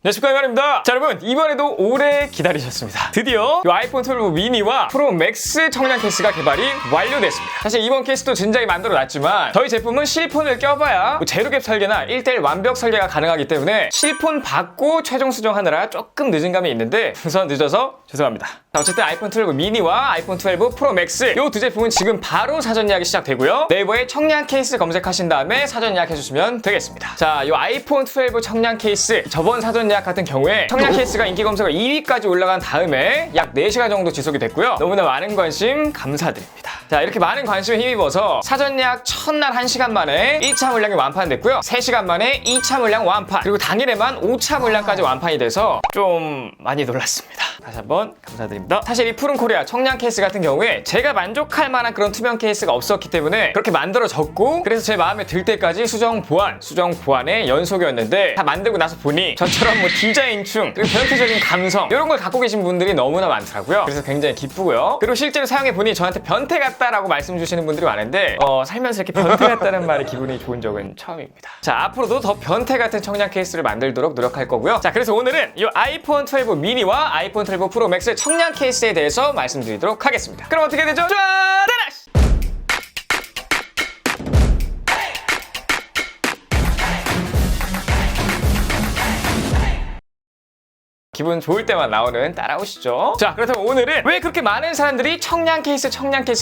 네, 축하드립니다. 자, 여러분, 이번에도 오래 기다리셨습니다. 드디어 이 아이폰 12 미니와 프로 맥스 청량 케이스가 개발이 완료됐습니다. 사실 이번 케이스도 진작에 만들어놨지만 저희 제품은 실폰을 껴봐야 제로갭 설계나 1:1 완벽 설계가 가능하기 때문에 실폰 받고 최종 수정하느라 조금 늦은 감이 있는데 우선 늦어서 죄송합니다. 자, 어쨌든 아이폰 12 미니와 아이폰 12 프로 맥스 이 두 제품은 지금 바로 사전 예약이 시작되고요. 네이버에 청량 케이스 검색하신 다음에 사전 예약해주시면 되겠습니다. 자, 이 아이폰 12 청량 케이스 저번 사전 예약 같은 경우에 청량 케이스가 인기 검색어 2위까지 올라간 다음에 약 4시간 정도 지속이 됐고요. 너무나 많은 관심 감사드립니다. 자, 이렇게 많은 관심에 힘입어서 사전 예약 첫날 1시간 만에 1차 물량이 완판됐고요. 3시간 만에 2차 물량 완판, 그리고 당일에만 5차 물량까지 완판이 돼서 좀 많이 놀랐습니다. 다시 한번 감사드립니다. 사실 이 푸른코리아 청량 케이스 같은 경우에 제가 만족할 만한 그런 투명 케이스가 없었기 때문에 그렇게 만들어졌고, 그래서 제 마음에 들 때까지 수정 보완의 연속이었는데 다 만들고 나서 보니 저처럼 뭐 디자인충 그리고 변태적인 감성 이런 걸 갖고 계신 분들이 너무나 많더라고요. 그래서 굉장히 기쁘고요. 그리고 실제로 사용해보니 저한테 변태 같다라고 말씀 주시는 분들이 많은데 살면서 이렇게 변태 같다는 말에 기분이 좋은 적은 처음입니다. 자, 앞으로도 더 변태 같은 청량 케이스를 만들도록 노력할 거고요. 자, 그래서 오늘은 이 아이폰 12 미니와 아이폰 12 프로 맥스 청량 케이스에 대해서 말씀드리도록 하겠습니다. 그럼 어떻게 되죠? 짠! 기분 좋을 때만 나오는 따라오시죠. 자, 그렇다면 오늘은 왜 그렇게 많은 사람들이 청량 케이스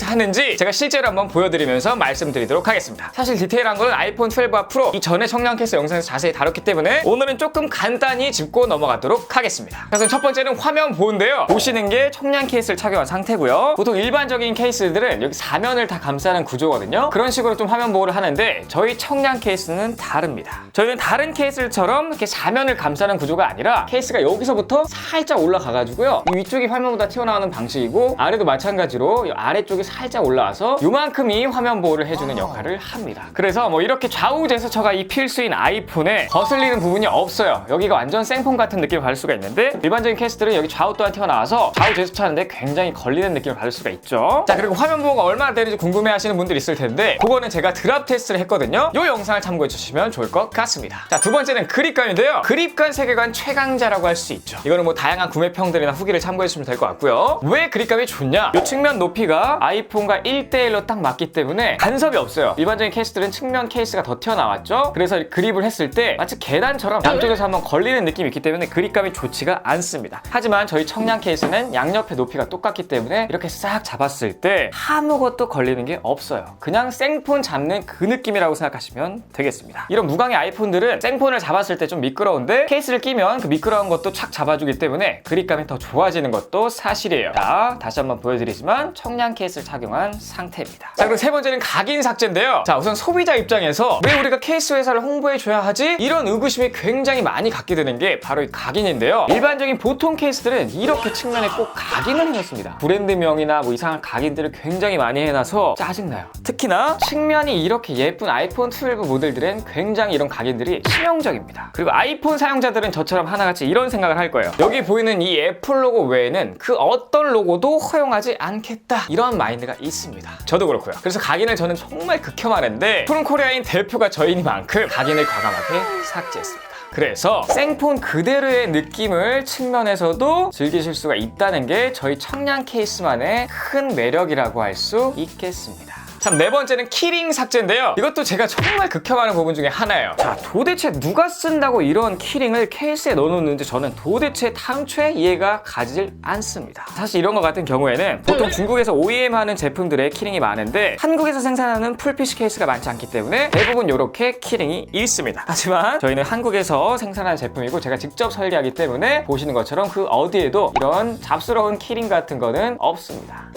하는지 제가 실제로 한번 보여드리면서 말씀드리도록 하겠습니다. 사실 디테일한 거는 아이폰 12와 프로 이전에 청량 케이스 영상에서 자세히 다뤘기 때문에 오늘은 조금 간단히 짚고 넘어가도록 하겠습니다. 그래서 첫 번째는 화면 보호인데요. 보시는 게 청량 케이스를 착용한 상태고요. 보통 일반적인 케이스들은 여기 사면을 다 감싸는 구조거든요. 그런 식으로 좀 화면 보호를 하는데 저희 청량 케이스는 다릅니다. 저희는 다른 케이스처럼 이렇게 사면을 감싸는 구조가 아니라 케이스가 여기서부터 살짝 올라가가지고요. 이 위쪽이 화면보다 튀어나오는 방식이고 아래도 마찬가지로 이 아래쪽이 살짝 올라와서 요만큼이 화면 보호를 해주는 역할을 합니다. 그래서 뭐 이렇게 좌우 제스처가 이 필수인 아이폰에 거슬리는 부분이 없어요. 여기가 완전 생폰 같은 느낌을 받을 수가 있는데 일반적인 케이스들은 여기 좌우 또한 튀어나와서 좌우 제스처 하는데 굉장히 걸리는 느낌을 받을 수가 있죠. 자, 그리고 화면 보호가 얼마나 되는지 궁금해 하시는 분들이 있을 텐데 그거는 제가 드랍 테스트를 했거든요. 이 영상을 참고해 주시면 좋을 것 같습니다. 자, 두 번째는 그립감인데요. 그립감 세계관 최강자라고 할 수 있죠. 이거는 뭐 다양한 구매평들이나 후기를 참고해 주시면 될 것 같고요. 왜 그립감이 좋냐? 이 측면 높이가 아이폰과 1:1로 딱 맞기 때문에 간섭이 없어요. 일반적인 케이스들은 측면 케이스가 더 튀어나왔죠. 그래서 그립을 했을 때 마치 계단처럼 양쪽에서 한번 걸리는 느낌이 있기 때문에 그립감이 좋지가 않습니다. 하지만 저희 청량 케이스는 양옆의 높이가 똑같기 때문에 이렇게 싹 잡았을 때 아무것도 걸리는 게 없어요. 그냥 생폰 잡는 그 느낌이라고 생각하시면 되겠습니다. 이런 무광의 아이폰들은 생폰을 잡았을 때 좀 미끄러운데 케이스를 끼면 그 미끄러운 것도 착 잡아주기 때문에 그립감이 더 좋아지는 것도 사실이에요. 자, 다시 한번 보여드리지만 청량 케이스를 착용한 상태입니다. 자, 그리고 세 번째는 각인 삭제인데요. 자, 우선 소비자 입장에서 왜 우리가 케이스 회사를 홍보해줘야 하지? 이런 의구심이 굉장히 많이 갖게 되는 게 바로 이 각인인데요. 일반적인 보통 케이스들은 이렇게 측면에 꼭 각인을 해놓습니다. 브랜드명이나 뭐 이상한 각인들을 굉장히 많이 해놔서 짜증나요. 특히나 측면이 이렇게 예쁜 아이폰 12 모델들은 굉장히 이런 각인들이 치명적입니다. 그리고 아이폰 사용자들은 저처럼 하나같이 이런 생각을 할 거예요. 여기 보이는 이 애플 로고 외에는 그 어떤 로고도 허용하지 않겠다, 이런 마인드가 있습니다. 저도 그렇고요. 그래서 각인을 저는 정말 극혐하는데 푸른코리아인 대표가 저희니만큼 각인을 과감하게 삭제했습니다. 그래서 생폰 그대로의 느낌을 측면에서도 즐기실 수가 있다는 게 저희 청량 케이스만의 큰 매력이라고 할 수 있겠습니다. 참, 네 번째는 키링 삭제인데요. 이것도 제가 정말 극혐하는 부분 중에 하나예요. 자, 도대체 누가 쓴다고 이런 키링을 케이스에 넣어놓는지 저는 도대체 당최 이해가 가질 않습니다. 사실 이런 것 같은 경우에는 보통 중국에서 OEM 하는 제품들의 키링이 많은데 한국에서 생산하는 풀피시 케이스가 많지 않기 때문에 대부분 이렇게 키링이 있습니다. 하지만 저희는 한국에서 생산하는 제품이고 제가 직접 설계하기 때문에 보시는 것처럼 그 어디에도 이런 잡스러운 키링 같은 거는 없습니다.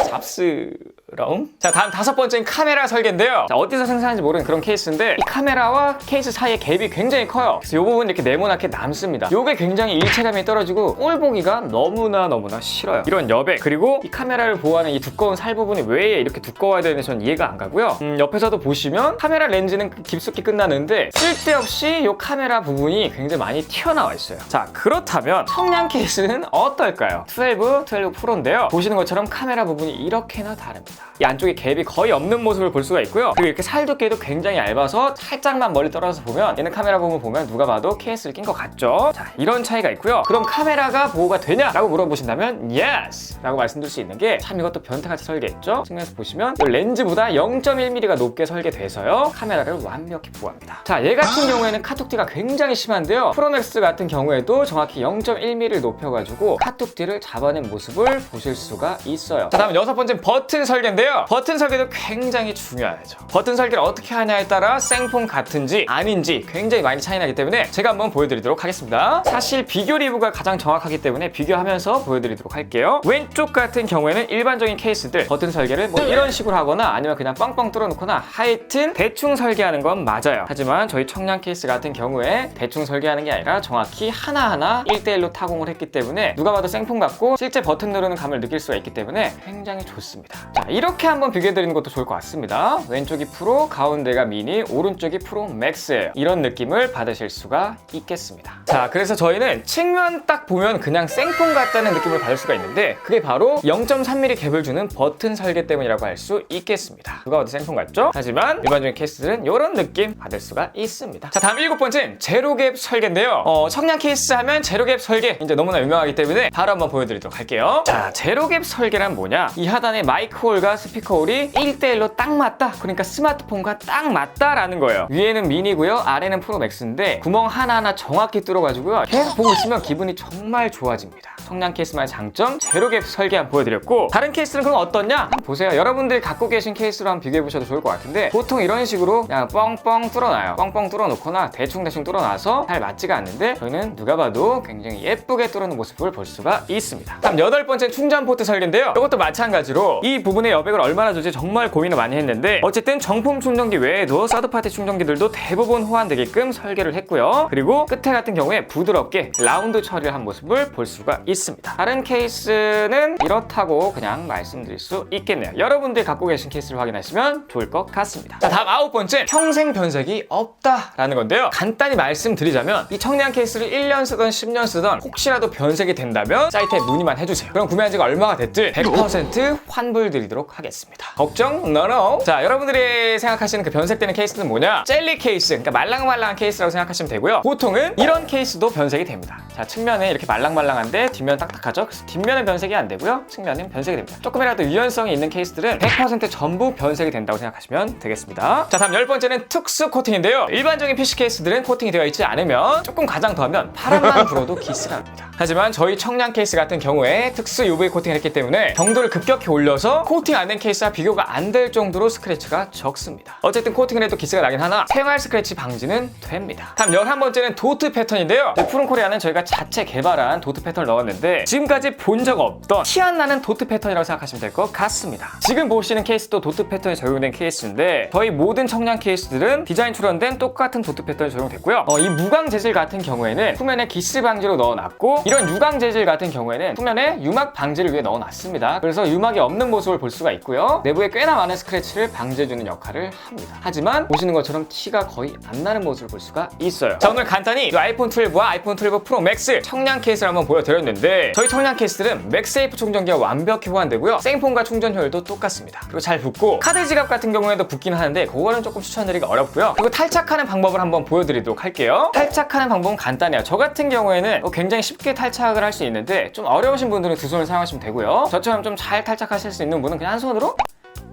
자, 다음 다섯 번째는 카메라 설계인데요. 자, 어디서 생산하는지 모르는 그런 케이스인데 이 카메라와 케이스 사이의 갭이 굉장히 커요. 그래서 이 부분 이렇게 네모나게 남습니다. 이게 굉장히 일체감이 떨어지고 꼴 보기가 너무나 싫어요. 이런 여백, 그리고 이 카메라를 보호하는 이 두꺼운 살 부분이 왜 이렇게 두꺼워야 되는지 전 이해가 안 가고요. 옆에서도 보시면 카메라 렌즈는 깊숙이 끝나는데 쓸데없이 이 카메라 부분이 굉장히 많이 튀어나와 있어요. 자, 그렇다면 청량 케이스는 어떨까요? 12 프로인데요. 보시는 것처럼 카메라 부분이 이렇게나 다릅니다. 이 안쪽에 갭이 거의 없는 모습을 볼 수가 있고요. 그리고 이렇게 살 두께도 굉장히 얇아서 살짝만 멀리 떨어져서 보면 얘는 카메라 보면 누가 봐도 케이스를 낀 것 같죠? 자, 이런 차이가 있고요. 그럼 카메라가 보호가 되냐라고 물어보신다면 yes! 라고 말씀드릴 수 있는 게 참 이것도 변태같이 설계했죠? 측면에서 보시면 렌즈보다 0.1mm가 높게 설계돼서요. 카메라를 완벽히 보호합니다. 자, 얘 같은 경우에는 카툭티가 굉장히 심한데요. 프로맥스 같은 경우에도 정확히 0.1mm를 높여가지고 카툭티를 잡아낸 모습을 보실 수가 있어요. 자, 다음 6번째는 버튼 설계인데요. 버튼 설계도 굉장히 중요하죠. 버튼 설계를 어떻게 하냐에 따라 생폰 같은지 아닌지 굉장히 많이 차이 나기 때문에 제가 한번 보여드리도록 하겠습니다. 사실 비교 리뷰가 가장 정확하기 때문에 비교하면서 보여드리도록 할게요. 왼쪽 같은 경우에는 일반적인 케이스들 버튼 설계를 뭐 이런 식으로 하거나 아니면 그냥 뻥뻥 뚫어놓거나 하여튼 대충 설계하는 건 맞아요. 하지만 저희 청량 케이스 같은 경우에 대충 설계하는 게 아니라 정확히 하나하나 1대1로 타공을 했기 때문에 누가 봐도 생폰 같고 실제 버튼 누르는 감을 느낄 수가 있기 때문에 굉장히 좋습니다. 자, 이렇게 한번 비교해드리는 것도 좋을 것 같습니다. 왼쪽이 프로, 가운데가 미니, 오른쪽이 프로 맥스예요. 이런 느낌을 받으실 수가 있겠습니다. 자, 그래서 저희는 측면 딱 보면 그냥 생폰 같다는 느낌을 받을 수가 있는데 그게 바로 0.3mm 갭을 주는 버튼 설계 때문이라고 할 수 있겠습니다. 누가 봐도 생폰 같죠? 하지만 일반적인 케이스들은 이런 느낌 받을 수가 있습니다. 자, 다음 7번째는 제로갭 설계인데요. 청량 케이스 하면 제로갭 설계 이제 너무나 유명하기 때문에 바로 한번 보여드리도록 할게요. 자, 제로갭 설계란 뭐냐? 이 하단에 마이크 홀과 스피커 홀이 1대1로 딱 맞다. 그러니까 스마트폰과 딱 맞다라는 거예요. 위에는 미니고요. 아래는 프로 맥스인데 구멍 하나하나 정확히 뚫어가지고요. 계속 보고 있으면 기분이 정말 좋아집니다. 청량 케이스만의 장점 제로갭 설계 한번 보여드렸고 다른 케이스는 그럼 어떻냐? 한번 보세요. 여러분들이 갖고 계신 케이스로 한번 비교해보셔도 좋을 것 같은데 보통 이런 식으로 그냥 뻥뻥 뚫어놔요. 뻥뻥 뚫어놓거나 대충 뚫어놔서 잘 맞지가 않는데 저희는 누가 봐도 굉장히 예쁘게 뚫어놓은 모습을 볼 수가 있습니다. 다음 8번째는 충전 포트 설계인데요. 이것도 마찬가지로 이 부분의 여백을 얼마나 줄지 정말 고민을 많이 했는데 어쨌든 정품 충전기 외에도 서드파티 충전기들도 대부분 호환되게끔 설계를 했고요. 그리고 끝에 같은 경우에 부드럽게 라운드 처리를 한 모습을 볼 수가 있습니다. 다른 케이스는 이렇다고 그냥 말씀드릴 수 있겠네요. 여러분들이 갖고 계신 케이스를 확인하시면 좋을 것 같습니다. 자, 다음 9번째 평생 변색이 없다라는 건데요. 간단히 말씀드리자면 이 청량 케이스를 1년 쓰던 10년 쓰던 혹시라도 변색이 된다면 사이트에 문의만 해주세요. 그럼 구매한 지가 얼마가 됐든 100% 환불드리도록 하겠습니다. 걱정? No. 자, 여러분들이 생각하시는 그 변색되는 케이스는 뭐냐? 젤리 케이스, 그러니까 말랑말랑한 케이스라고 생각하시면 되고요. 보통은 이런 케이스도 변색이 됩니다. 자, 측면에 이렇게 말랑말랑한데 뒷면 딱딱하죠? 그래서 뒷면은 변색이 안 되고요. 측면은 변색이 됩니다. 조금이라도 유연성이 있는 케이스들은 100% 전부 변색이 된다고 생각하시면 되겠습니다. 자, 다음 10번째는 특수 코팅인데요. 일반적인 PC 케이스들은 코팅이 되어 있지 않으면 조금 가장 더하면 바람만 불어도 기스가 납니다. 하지만 저희 청량 케이스 같은 경우에 특수 UV 코팅을 했기 때문에 경도를 급격히 올려서 코팅 안 된 케이스와 비교가 안 될 정도로 스크래치가 적습니다. 어쨌든 코팅을 해도 기스가 나긴 하나 생활 스크래치 방지는 됩니다. 다음 11번째는 도트 패턴인데요. 푸른코리아는 저희가 자체 개발한 도트 패턴을 넣었는데 지금까지 본 적 없던 티 안 나는 도트 패턴이라고 생각하시면 될 것 같습니다. 지금 보시는 케이스도 도트 패턴이 적용된 케이스인데 저희 모든 청량 케이스들은 디자인 출원된 똑같은 도트 패턴이 적용됐고요. 이 무광 재질 같은 경우에는 후면에 기스 방지로 넣어놨고 이런 유광 재질 같은 경우에는 후면에 유막 방지를 위해 넣어놨습니다. 그래서 유막이 없는 모습을 볼 수가 있고요. 내부에 꽤나 많은 스크래치를 방지해주는 역할을 합니다. 하지만 보시는 것처럼 티가 거의 안 나는 모습을 볼 수가 있어요. 자, 오늘 간단히 이 아이폰 12와 아이폰 12 프로 맥스 청량 케이스를 한번 보여드렸는데 저희 청량 케이스들은 맥세이프 충전기와 완벽히 호환되고요. 생폰과 충전 효율도 똑같습니다. 그리고 잘 붙고 카드 지갑 같은 경우에도 붙긴 하는데 그거는 조금 추천드리기가 어렵고요. 그리고 탈착하는 방법을 한번 보여드리도록 할게요. 탈착하는 방법은 간단해요. 저 같은 경우에는 굉장히 쉽게 탈착을 할 수 있는데 좀 어려우신 분들은 두 손을 사용하시면 되고요. 저처럼 좀 잘 탈착하실 수 있는 분은 그냥 한 손으로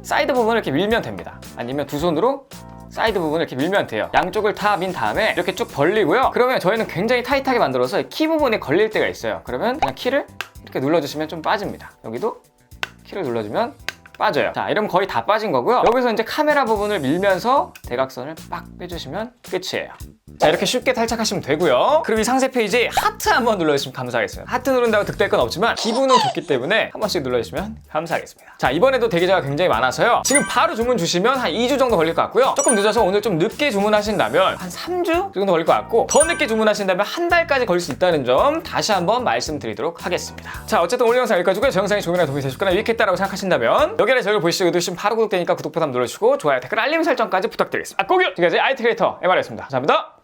사이드 부분을 이렇게 밀면 됩니다. 아니면 두 손으로 사이드 부분을 이렇게 밀면 돼요. 양쪽을 다 민 다음에 이렇게 쭉 벌리고요. 그러면 저희는 굉장히 타이트하게 만들어서 키 부분에 걸릴 때가 있어요. 그러면 그냥 키를 이렇게 눌러주시면 좀 빠집니다. 여기도 키를 눌러주면 빠져요. 자, 이러면 거의 다 빠진 거고요. 여기서 이제 카메라 부분을 밀면서 대각선을 빡 빼주시면 끝이에요. 자, 이렇게 쉽게 탈착하시면 되고요. 그리고 이 상세 페이지 하트 한번 눌러주시면 감사하겠습니다. 하트 누른다고 득될 건 없지만 기분은 좋기 때문에 한 번씩 눌러주시면 감사하겠습니다. 자, 이번에도 대기자가 굉장히 많아서요. 지금 바로 주문 주시면 한 2주 정도 걸릴 것 같고요. 조금 늦어서 오늘 좀 늦게 주문하신다면 한 3주 정도 걸릴 것 같고 더 늦게 주문하신다면 한 달까지 걸릴 수 있다는 점 다시 한번 말씀드리도록 하겠습니다. 자, 어쨌든 오늘 영상 여기까지고요. 제 영상이 조금이라도 도움이 되셨거나 유익했다고 생각하신다면 여기 아래 저를 보시고 누르시면 바로 구독되니까 구독 버튼 눌러주시고 좋아요, 댓글, 알림 설정까지 부탁드리겠습니다. 꼭요! 지금까지 IT 크리에이터 MR이었습니다. 감사합니다.